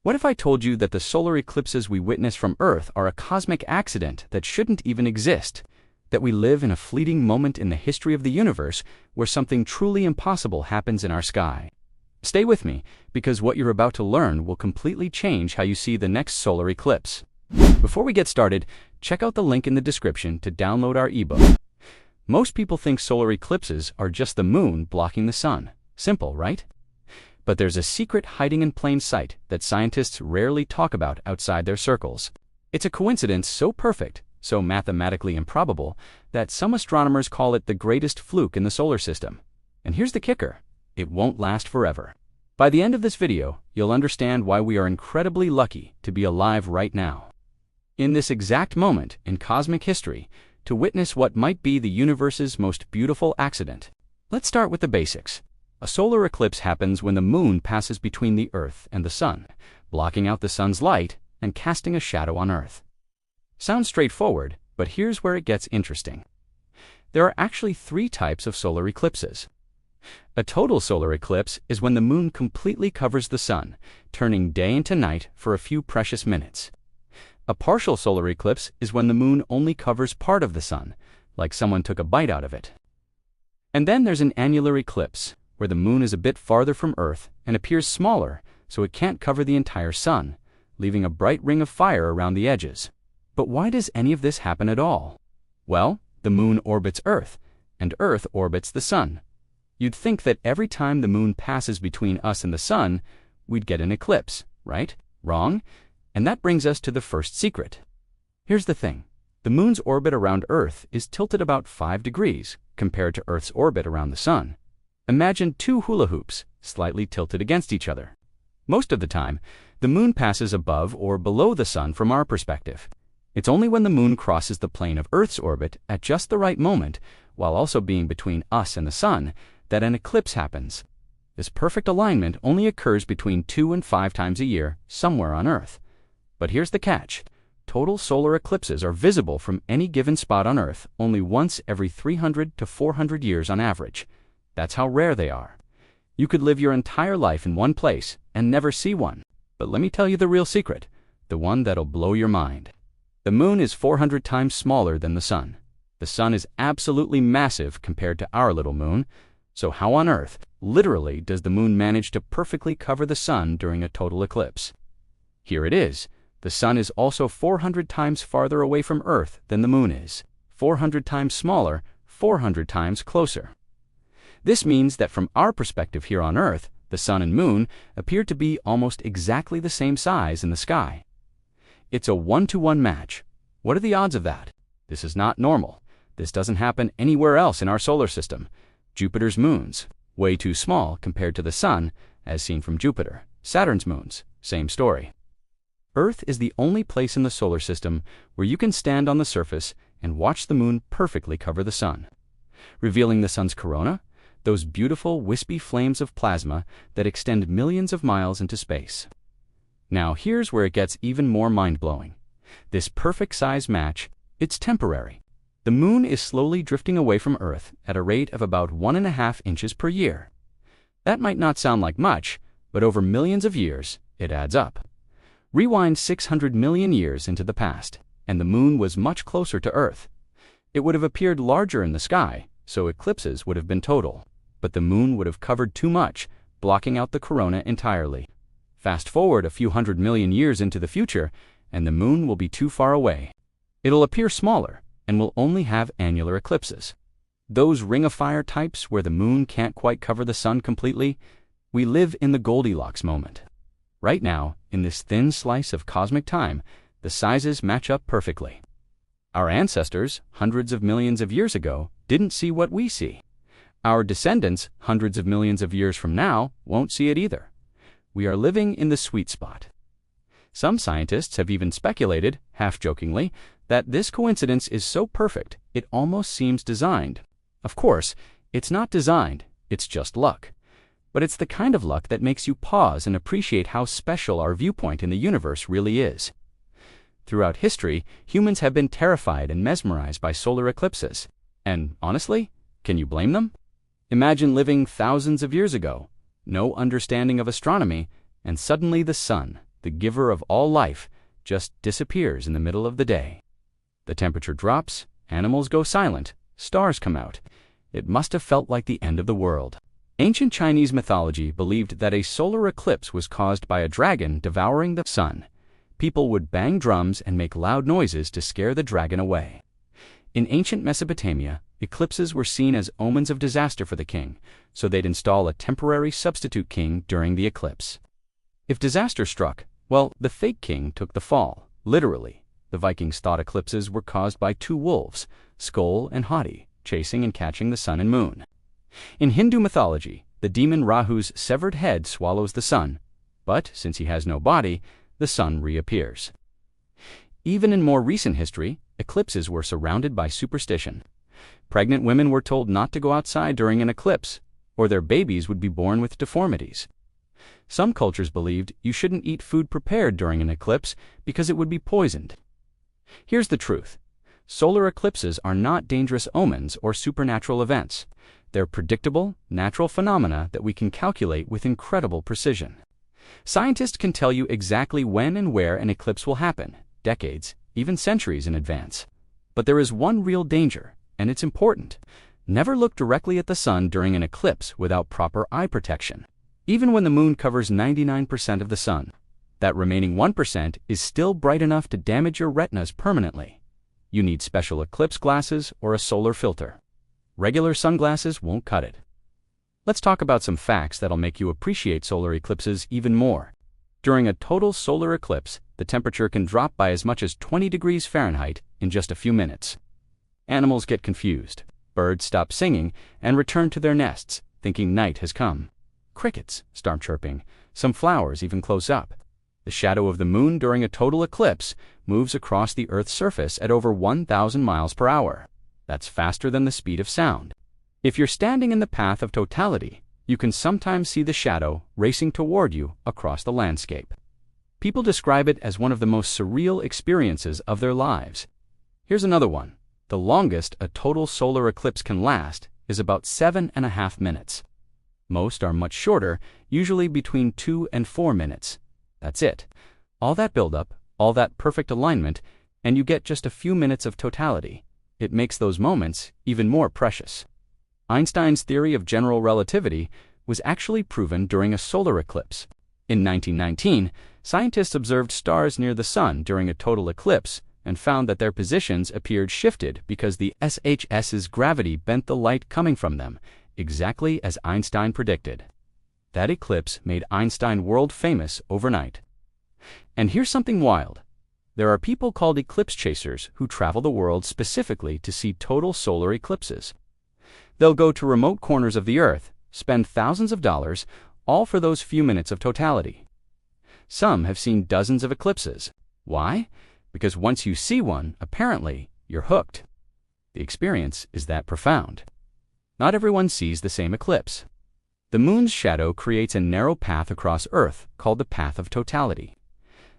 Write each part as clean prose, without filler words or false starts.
What if I told you that the solar eclipses we witness from Earth are a cosmic accident that shouldn't even exist? That we live in a fleeting moment in the history of the universe where something truly impossible happens in our sky? Stay with me, because what you're about to learn will completely change how you see the next solar eclipse. Before we get started, check out the link in the description to download our ebook. Most people think solar eclipses are just the moon blocking the sun. Simple, right? But there's a secret hiding in plain sight that scientists rarely talk about outside their circles. It's a coincidence so perfect, so mathematically improbable, that some astronomers call it the greatest fluke in the solar system. And here's the kicker: it won't last forever. By the end of this video, you'll understand why we are incredibly lucky to be alive right now, in this exact moment in cosmic history, to witness what might be the universe's most beautiful accident. Let's start with the basics. A solar eclipse happens when the moon passes between the Earth and the sun, blocking out the sun's light and casting a shadow on Earth. Sounds straightforward, but here's where it gets interesting. There are actually three types of solar eclipses. A total solar eclipse is when the moon completely covers the sun, turning day into night for a few precious minutes. A partial solar eclipse is when the moon only covers part of the sun, like someone took a bite out of it. And then there's an annular eclipse, where the moon is a bit farther from Earth and appears smaller, so it can't cover the entire sun, leaving a bright ring of fire around the edges. But why does any of this happen at all? Well, the moon orbits Earth, and Earth orbits the sun. You'd think that every time the moon passes between us and the sun, we'd get an eclipse, right? Wrong. And that brings us to the first secret. Here's the thing. The moon's orbit around Earth is tilted about 5 degrees compared to Earth's orbit around the sun. Imagine two hula hoops slightly tilted against each other. Most of the time, the moon passes above or below the sun from our perspective. It's only when the moon crosses the plane of Earth's orbit at just the right moment, while also being between us and the sun, that an eclipse happens. This perfect alignment only occurs between 2 and 5 times a year, somewhere on Earth. But here's the catch. Total solar eclipses are visible from any given spot on Earth only once every 300 to 400 years on average. That's how rare they are. You could live your entire life in one place and never see one. But let me tell you the real secret, the one that'll blow your mind. The moon is 400 times smaller than the sun. The sun is absolutely massive compared to our little moon. So how on earth, literally, does the moon manage to perfectly cover the sun during a total eclipse? Here it is. The sun is also 400 times farther away from Earth than the moon is. 400 times smaller, 400 times closer. This means that from our perspective here on Earth, the sun and moon appear to be almost exactly the same size in the sky. It's a 1-to-1 match. What are the odds of that? This is not normal. This doesn't happen anywhere else in our solar system. Jupiter's moons, way too small compared to the sun, as seen from Jupiter. Saturn's moons, same story. Earth is the only place in the solar system where you can stand on the surface and watch the moon perfectly cover the sun, revealing the sun's corona, those beautiful wispy flames of plasma that extend millions of miles into space. Now here's where it gets even more mind-blowing. This perfect size match, it's temporary. The moon is slowly drifting away from Earth at a rate of about 1.5 inches per year. That might not sound like much, but over millions of years, it adds up. Rewind 600 million years into the past, and the moon was much closer to Earth. It would have appeared larger in the sky, so eclipses would have been total. But the moon would have covered too much, blocking out the corona entirely. Fast forward a few 100 million years into the future, and the moon will be too far away. It'll appear smaller, and will only have annular eclipses. Those ring of fire types where the moon can't quite cover the sun completely. We live in the Goldilocks moment. Right now, in this thin slice of cosmic time, the sizes match up perfectly. Our ancestors, hundreds of millions of years ago, didn't see what we see. Our descendants, hundreds of millions of years from now, won't see it either. We are living in the sweet spot. Some scientists have even speculated, half-jokingly, that this coincidence is so perfect it almost seems designed. Of course, it's not designed, it's just luck. But it's the kind of luck that makes you pause and appreciate how special our viewpoint in the universe really is. Throughout history, humans have been terrified and mesmerized by solar eclipses. And honestly, can you blame them? Imagine living thousands of years ago, no understanding of astronomy, and suddenly the sun, the giver of all life, just disappears in the middle of the day. The temperature drops, animals go silent, stars come out. It must have felt like the end of the world. Ancient Chinese mythology believed that a solar eclipse was caused by a dragon devouring the sun. People would bang drums and make loud noises to scare the dragon away. In ancient Mesopotamia, eclipses were seen as omens of disaster for the king, so they'd install a temporary substitute king during the eclipse. If disaster struck, well, the fake king took the fall, literally. The Vikings thought eclipses were caused by two wolves, Skoll and Hati, chasing and catching the sun and moon. In Hindu mythology, the demon Rahu's severed head swallows the sun, but since he has no body, the sun reappears. Even in more recent history, eclipses were surrounded by superstition. Pregnant women were told not to go outside during an eclipse, or their babies would be born with deformities. Some cultures believed you shouldn't eat food prepared during an eclipse because it would be poisoned. Here's the truth. Solar eclipses are not dangerous omens or supernatural events. They're predictable, natural phenomena that we can calculate with incredible precision. Scientists can tell you exactly when and where an eclipse will happen, decades, even centuries in advance. But there is one real danger, and it's important. Never look directly at the sun during an eclipse without proper eye protection. Even when the moon covers 99% of the sun, that remaining 1% is still bright enough to damage your retinas permanently. You need special eclipse glasses or a solar filter. Regular sunglasses won't cut it. Let's talk about some facts that'll make you appreciate solar eclipses even more. During a total solar eclipse, the temperature can drop by as much as 20 degrees Fahrenheit in just a few minutes. Animals get confused. Birds stop singing and return to their nests, thinking night has come. Crickets start chirping. Some flowers even close up. The shadow of the moon during a total eclipse moves across the Earth's surface at over 1,000 miles per hour. That's faster than the speed of sound. If you're standing in the path of totality, you can sometimes see the shadow racing toward you across the landscape. People describe it as one of the most surreal experiences of their lives. Here's another one. The longest a total solar eclipse can last is about 7.5 minutes. Most are much shorter, usually between 2 and 4 minutes. That's it. All that buildup, all that perfect alignment, and you get just a few minutes of totality. It makes those moments even more precious. Einstein's theory of general relativity was actually proven during a solar eclipse. In 1919, scientists observed stars near the sun during a total eclipse and found that their positions appeared shifted because the SHS's gravity bent the light coming from them, exactly as Einstein predicted. That eclipse made Einstein world famous overnight. And here's something wild. There are people called eclipse chasers who travel the world specifically to see total solar eclipses. They'll go to remote corners of the Earth, spend thousands of dollars, all for those few minutes of totality. Some have seen dozens of eclipses. Why? Because once you see one, apparently, you're hooked. The experience is that profound. Not everyone sees the same eclipse. The moon's shadow creates a narrow path across Earth called the path of totality.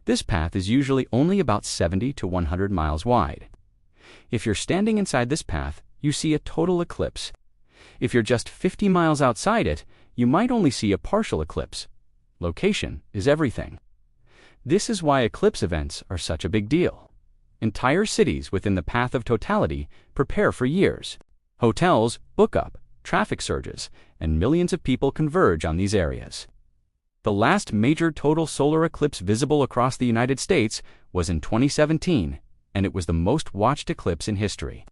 This path is usually only about 70 to 100 miles wide. If you're standing inside this path, you see a total eclipse. If you're just 50 miles outside it, you might only see a partial eclipse. Location is everything. This is why eclipse events are such a big deal. Entire cities within the path of totality prepare for years. Hotels book up, traffic surges, and millions of people converge on these areas. The last major total solar eclipse visible across the United States was in 2017, and it was the most watched eclipse in history.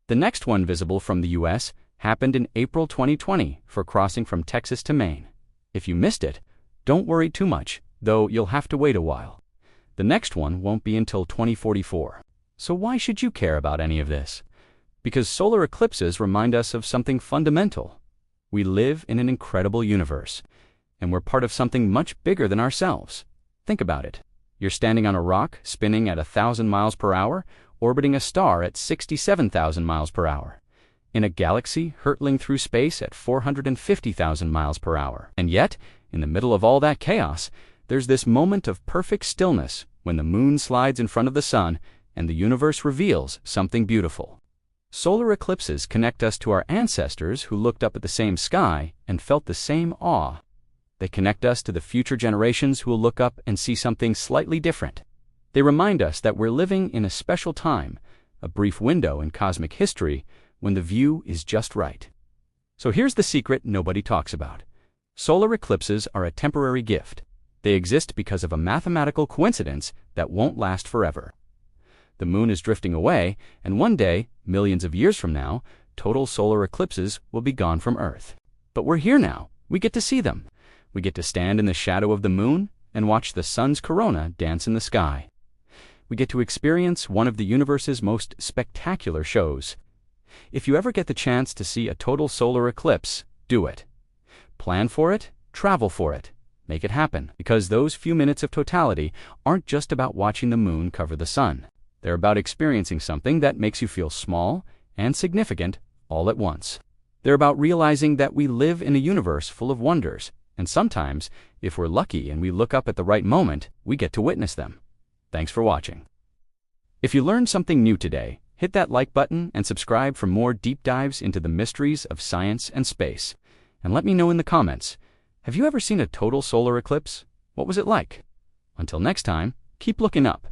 The next one visible from the U.S. happened in April 2020 for crossing from Texas to Maine. If you missed it, don't worry too much, though you'll have to wait a while. The next one won't be until 2044. So why should you care about any of this? Because solar eclipses remind us of something fundamental. We live in an incredible universe, and we're part of something much bigger than ourselves. Think about it. You're standing on a rock spinning at 1,000 miles per hour, orbiting a star at 67,000 miles per hour, in a galaxy hurtling through space at 450,000 miles per hour. And yet, in the middle of all that chaos, there's this moment of perfect stillness when the moon slides in front of the sun and the universe reveals something beautiful. Solar eclipses connect us to our ancestors who looked up at the same sky and felt the same awe. They connect us to the future generations who will look up and see something slightly different. They remind us that we're living in a special time, a brief window in cosmic history when the view is just right. So here's the secret nobody talks about. Solar eclipses are a temporary gift. They exist because of a mathematical coincidence that won't last forever. The moon is drifting away, and one day, millions of years from now, total solar eclipses will be gone from Earth. But we're here now. We get to see them. We get to stand in the shadow of the moon and watch the sun's corona dance in the sky. We get to experience one of the universe's most spectacular shows. If you ever get the chance to see a total solar eclipse, do it. Plan for it, travel for it, make it happen, because those few minutes of totality aren't just about watching the moon cover the sun. They're about experiencing something that makes you feel small and significant all at once. They're about realizing that we live in a universe full of wonders, and sometimes, if we're lucky and we look up at the right moment, we get to witness them. Thanks for watching. If you learned something new today, hit that like button and subscribe for more deep dives into the mysteries of science and space. And let me know in the comments, have you ever seen a total solar eclipse? What was it like? Until next time, keep looking up.